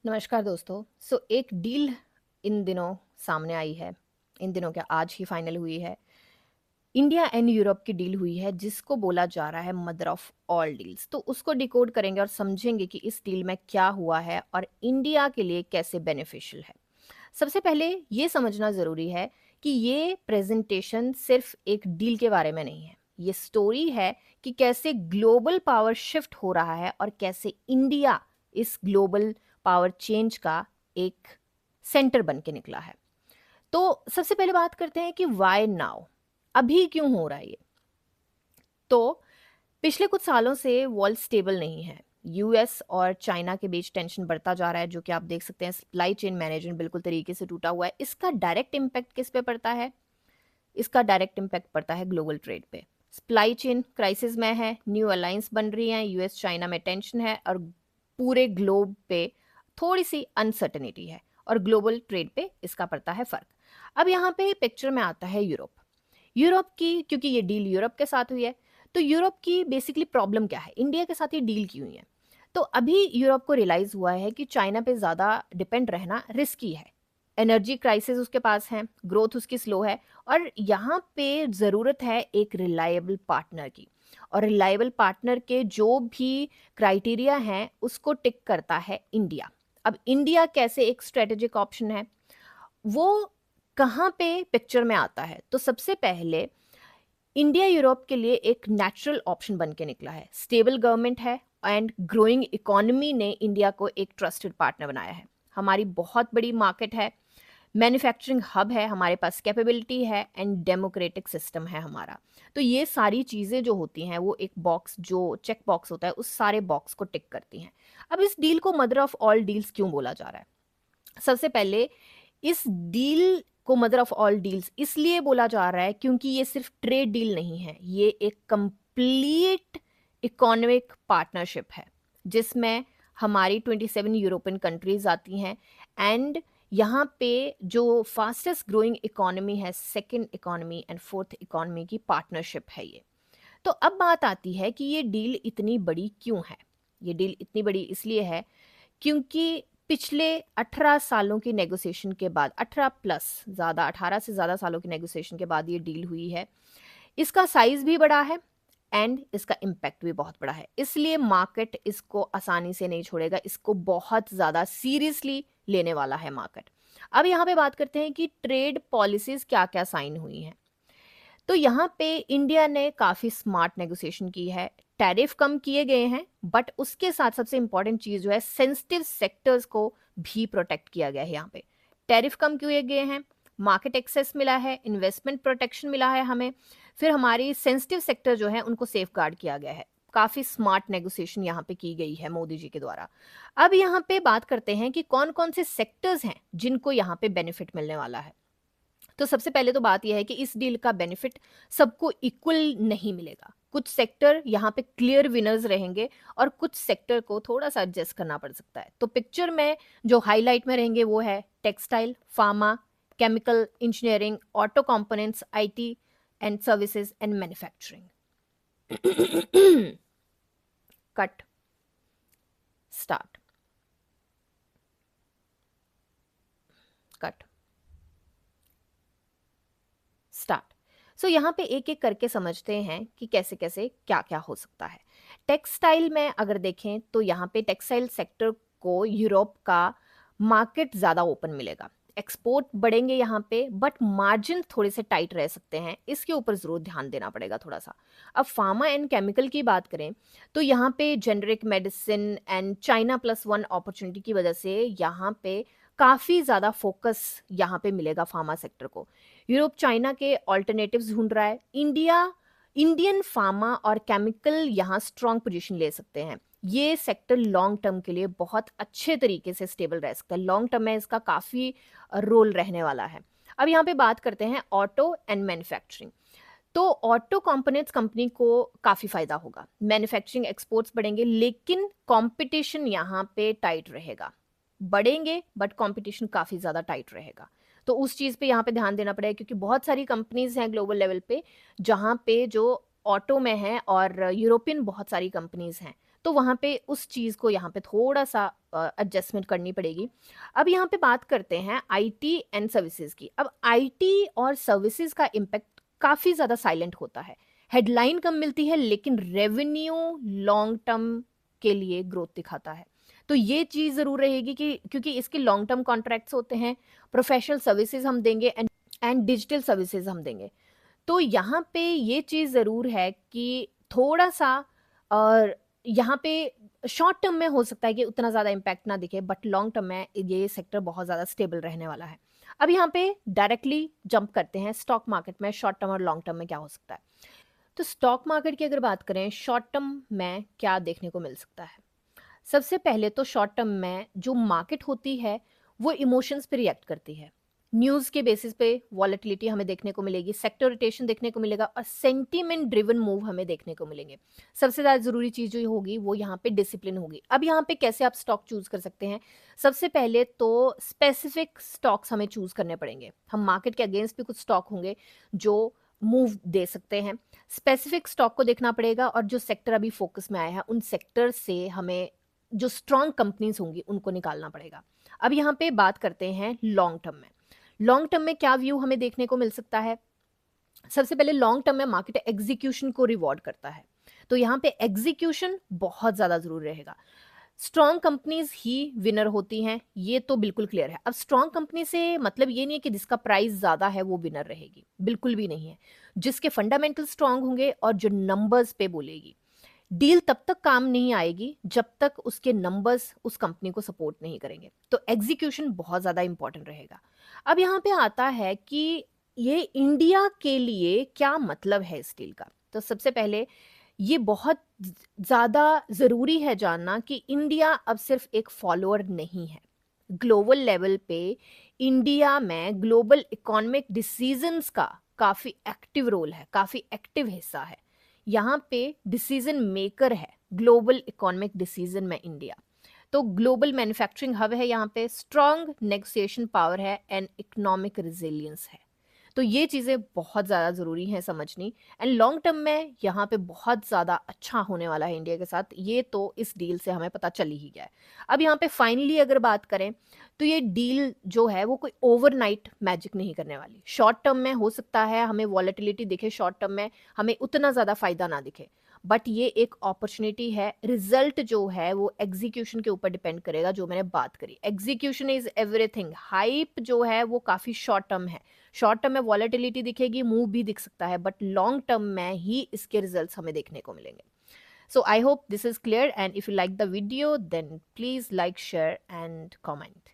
नमस्कार दोस्तों। एक डील इन दिनों सामने आई है। इन दिनों क्या, आज ही फाइनल हुई है। इंडिया एंड यूरोप की डील हुई है जिसको बोला जा रहा है मदर ऑफ ऑल डील्स। तो उसको डिकोड करेंगे और समझेंगे कि इस डील में क्या हुआ है और इंडिया के लिए कैसे बेनिफिशियल है। सबसे पहले ये समझना ज़रूरी है कि ये प्रेजेंटेशन सिर्फ एक डील के बारे में नहीं है। ये स्टोरी है कि कैसे ग्लोबल पावर शिफ्ट हो रहा है और कैसे इंडिया इस ग्लोबल पावर चेंज का एक सेंटर बन के निकला है। तो सबसे पहले बात करते हैं कि वाई नाउ, अभी क्यों हो रहा है ये। तो पिछले कुछ सालों से वर्ल्ड स्टेबल नहीं है। यूएस और चाइना के बीच टेंशन बढ़ता जा रहा है, जो कि आप देख सकते हैं। सप्लाई चेन मैनेजमेंट बिल्कुल तरीके से टूटा हुआ है। इसका डायरेक्ट इम्पैक्ट किस पे पड़ता है? इसका डायरेक्ट इम्पैक्ट पड़ता है ग्लोबल ट्रेड पे। सप्लाई चेन क्राइसिस में है, न्यू अलायंस बन रही है, यूएस चाइना में टेंशन है और पूरे ग्लोब पे थोड़ी सी अनसर्टेनिटी है और ग्लोबल ट्रेड पे इसका पड़ता है फर्क। अब यहाँ पे पिक्चर में आता है यूरोप। यूरोप की, क्योंकि ये डील यूरोप के साथ हुई है, तो यूरोप की बेसिकली प्रॉब्लम क्या है, इंडिया के साथ ये डील क्यों हुई है। तो अभी यूरोप को रियलाइज हुआ है कि चाइना पे ज़्यादा डिपेंड रहना रिस्की है। एनर्जी क्राइसिस उसके पास है, ग्रोथ उसकी स्लो है और यहाँ पे ज़रूरत है एक रिलायबल पार्टनर की। और रिलायबल पार्टनर के जो भी क्राइटेरिया हैं उसको टिक करता है इंडिया। अब इंडिया कैसे एक स्ट्रेटेजिक ऑप्शन है, वो कहाँ पे पिक्चर में आता है? तो सबसे पहले इंडिया यूरोप के लिए एक नेचुरल ऑप्शन बन के निकला है। स्टेबल गवर्नमेंट है एंड ग्रोइंग इकोनॉमी ने इंडिया को एक ट्रस्टेड पार्टनर बनाया है। हमारी बहुत बड़ी मार्केट है, मैन्युफैक्चरिंग हब है, हमारे पास कैपेबिलिटी है एंड डेमोक्रेटिक सिस्टम है हमारा। तो ये सारी चीज़ें जो होती हैं वो एक बॉक्स, जो चेक बॉक्स होता है, उस सारे बॉक्स को टिक करती हैं। अब इस डील को मदर ऑफ ऑल डील्स क्यों बोला जा रहा है? सबसे पहले इस डील को मदर ऑफ ऑल डील्स इसलिए बोला जा रहा है क्योंकि ये सिर्फ ट्रेड डील नहीं है, ये एक कंप्लीट इकोनॉमिक पार्टनरशिप है जिसमें हमारी 27 यूरोपियन कंट्रीज आती हैं एंड यहाँ पे जो फास्टेस्ट ग्रोइंग इकोनॉमी है, second economy and fourth economy की पार्टनरशिप है ये। तो अब बात आती है कि ये डील इतनी बड़ी क्यों है। ये डील इतनी बड़ी इसलिए है क्योंकि पिछले 18 सालों की नेगोशिएशन के बाद, 18 प्लस ज़्यादा, 18 से ज़्यादा सालों की नेगोशिएशन के बाद ये डील हुई है। इसका साइज़ भी बड़ा है एंड इसका इम्पैक्ट भी बहुत बड़ा है, इसलिए मार्केट इसको आसानी से नहीं छोड़ेगा, इसको बहुत ज़्यादा सीरियसली लेने वाला है मार्केट। अब यहाँ पे बात करते हैं कि ट्रेड पॉलिसीज़ क्या-क्या साइन हुई हैं। तो यहाँ पे इंडिया ने काफ़ी स्मार्ट नेगोशिएशन की है। टैरिफ कम किए गए हैं बट उसके साथ सबसे इंपॉर्टेंट चीज़ जो है, सेंसिटिव सेक्टर्स को भी प्रोटेक्ट किया गया है। यहाँ पे टैरिफ कम किए गए हैं, मार्केट एक्सेस मिला है, इन्वेस्टमेंट प्रोटेक्शन मिला है हमें, फिर हमारी सेंसिटिव सेक्टर जो है उनको सेफ गार्ड किया गया है। काफ़ी स्मार्ट नेगोशिएशन यहाँ पे की गई है मोदी जी के द्वारा। अब यहाँ पे बात करते हैं कि कौन कौन से सेक्टर्स हैं जिनको यहाँ पे बेनिफिट मिलने वाला है। तो सबसे पहले तो बात यह है कि इस डील का बेनिफिट सबको इक्वल नहीं मिलेगा। कुछ सेक्टर यहाँ पे क्लियर विनर्स रहेंगे और कुछ सेक्टर को थोड़ा सा एडजस्ट करना पड़ सकता है। तो पिक्चर में जो हाईलाइट में रहेंगे वो है textile, pharma, chemical, engineering, auto components, IT and services and manufacturing. Cut, start, cut, start. So यहाँ पे एक एक करके समझते हैं कि कैसे कैसे क्या क्या हो सकता है। टेक्सटाइल में अगर देखें तो यहाँ पे टेक्सटाइल सेक्टर को यूरोप का मार्केट ज़्यादा ओपन मिलेगा, एक्सपोर्ट बढ़ेंगे यहाँ पे, बट मार्जिन थोड़े से टाइट रह सकते हैं, इसके ऊपर ज़रूर ध्यान देना पड़ेगा थोड़ा सा। अब फार्मा एंड केमिकल की बात करें तो यहाँ पे generic medicine and China plus one opportunity की वजह से यहाँ पे काफ़ी ज़्यादा फोकस यहाँ पे मिलेगा फार्मा सेक्टर को। यूरोप चाइना के ऑल्टरनेटिव्स ढूंढ रहा है। इंडियन फार्मा और केमिकल यहाँ स्ट्रॉन्ग पोजीशन ले सकते हैं। ये सेक्टर लॉन्ग टर्म के लिए बहुत अच्छे तरीके से स्टेबल रह सकता है, लॉन्ग टर्म में इसका काफ़ी रोल रहने वाला है। अब यहाँ पे बात करते हैं ऑटो एंड मैन्युफैक्चरिंग। तो ऑटो कंपोनेंट्स कंपनी को काफ़ी फायदा होगा, मैन्युफैक्चरिंग एक्सपोर्ट्स बढ़ेंगे, लेकिन कंपटीशन यहाँ पे टाइट रहेगा। बढ़ेंगे बट कंपटीशन काफ़ी ज़्यादा टाइट रहेगा। तो उस चीज़ पे यहाँ पे ध्यान देना पड़ेगा क्योंकि बहुत सारी कंपनीज हैं ग्लोबल लेवल पे जहाँ पे जो ऑटो में हैं और यूरोपियन बहुत सारी कंपनीज हैं। तो वहाँ पे उस चीज़ को यहाँ पे थोड़ा-सा एडजस्टमेंट करनी पड़ेगी। अब यहाँ पे बात करते हैं आईटी एंड सर्विसेज़ की। अब आईटी और सर्विसेज़ का इम्पैक्ट काफ़ी ज़्यादा साइलेंट होता है। हेडलाइन कम मिलती है लेकिन रेवेन्यू लॉन्ग टर्म के लिए ग्रोथ दिखाता है। तो ये चीज़ ज़रूर रहेगी कि क्योंकि इसके लॉन्ग टर्म कॉन्ट्रैक्ट्स होते हैं, प्रोफेशनल सर्विसेज़ हम देंगे एंड डिजिटल सर्विसेज़ हम देंगे। तो यहाँ पे ये चीज़ ज़रूर है कि थोड़ा-सा और यहाँ पे शॉर्ट टर्म में हो सकता है कि उतना ज़्यादा इम्पैक्ट ना दिखे, बट लॉन्ग टर्म में ये सेक्टर बहुत ज़्यादा स्टेबल रहने वाला है। अब यहाँ पे डायरेक्टली जंप करते हैं स्टॉक मार्केट में शॉर्ट टर्म और लॉन्ग टर्म में क्या हो सकता है। तो स्टॉक मार्केट की अगर बात करें शॉर्ट टर्म में क्या देखने को मिल सकता है? सबसे पहले तो शॉर्ट टर्म में जो मार्केट होती है वो इमोशंस पे रिएक्ट करती है। न्यूज़ के बेसिस पे वॉलेटिलिटी हमें देखने को मिलेगी, सेक्टर रोटेशन देखने को मिलेगा और सेंटीमेंट ड्रिवन मूव हमें देखने को मिलेंगे। सबसे ज़्यादा ज़रूरी चीज़ जो होगी वो यहाँ पे डिसिप्लिन होगी। अब यहाँ पे कैसे आप स्टॉक चूज़ कर सकते हैं? सबसे पहले तो स्पेसिफिक स्टॉक्स हमें चूज़ करने पड़ेंगे। हम मार्केट के अगेंस्ट भी कुछ स्टॉक होंगे जो मूव दे सकते हैं। स्पेसिफिक स्टॉक को देखना पड़ेगा और जो सेक्टर अभी फोकस में आया है उन सेक्टर से हमें जो स्ट्रॉन्ग कंपनीज होंगी उनको निकालना पड़ेगा। अब यहाँ पे बात करते हैं लॉन्ग टर्म में। लॉन्ग टर्म में क्या व्यू हमें देखने को मिल सकता है? सबसे पहले लॉन्ग टर्म में मार्केट एग्जीक्यूशन को रिवॉर्ड करता है, तो यहाँ पे एग्जीक्यूशन बहुत ज़्यादा ज़रूरी रहेगा। स्ट्रॉन्ग कंपनीज ही विनर होती हैं, ये तो बिल्कुल क्लियर है। अब स्ट्रॉन्ग कंपनी से मतलब ये नहीं है कि जिसका प्राइस ज़्यादा है वो विनर रहेगी, बिल्कुल भी नहीं है। जिसके फंडामेंटल स्ट्रॉन्ग होंगे और जो नंबर्स पे बोलेगी। डील तब तक काम नहीं आएगी जब तक उसके नंबर्स उस कंपनी को सपोर्ट नहीं करेंगे, तो एग्जीक्यूशन बहुत ज़्यादा इंपॉर्टेंट रहेगा। अब यहाँ पे आता है कि ये इंडिया के लिए क्या मतलब है इस डील का। तो सबसे पहले ये बहुत ज़्यादा ज़रूरी है जानना कि इंडिया अब सिर्फ एक फॉलोअर नहीं है। ग्लोबल लेवल पे इंडिया में ग्लोबल इकोनॉमिक डिसीजंस का काफ़ी एक्टिव रोल है, काफ़ी एक्टिव हिस्सा है। यहाँ पे डिसीजन मेकर है ग्लोबल इकोनॉमिक डिसीजन में इंडिया। तो ग्लोबल मैन्युफैक्चरिंग हब है, यहाँ पे स्ट्रॉन्ग नेगोशिएशन पावर है एंड इकोनॉमिक रिजिलियंस है। तो ये चीज़ें बहुत ज़्यादा ज़रूरी हैं समझनी। एंड लॉन्ग टर्म में यहाँ पे बहुत ज़्यादा अच्छा होने वाला है इंडिया के साथ, ये तो इस डील से हमें पता चल ही गया है। अब यहाँ पे फाइनली अगर बात करें तो ये डील जो है वो कोई ओवरनाइट मैजिक नहीं करने वाली। शॉर्ट टर्म में हो सकता है हमें वॉलेटिलिटी दिखे, शॉर्ट टर्म में हमें उतना ज़्यादा फायदा ना दिखे, बट ये एक अपॉर्चुनिटी है। रिजल्ट जो है वो एग्जीक्यूशन के ऊपर डिपेंड करेगा, जो मैंने बात करी। Execution is everything. हाइप जो है वो काफ़ी शॉर्ट टर्म है। शॉर्ट टर्म में वॉलेटिलिटी दिखेगी, मूव भी दिख सकता है, बट लॉन्ग टर्म में ही इसके रिजल्ट्स हमें देखने को मिलेंगे। So I hope this is clear, and if you like the video then please like, share and comment.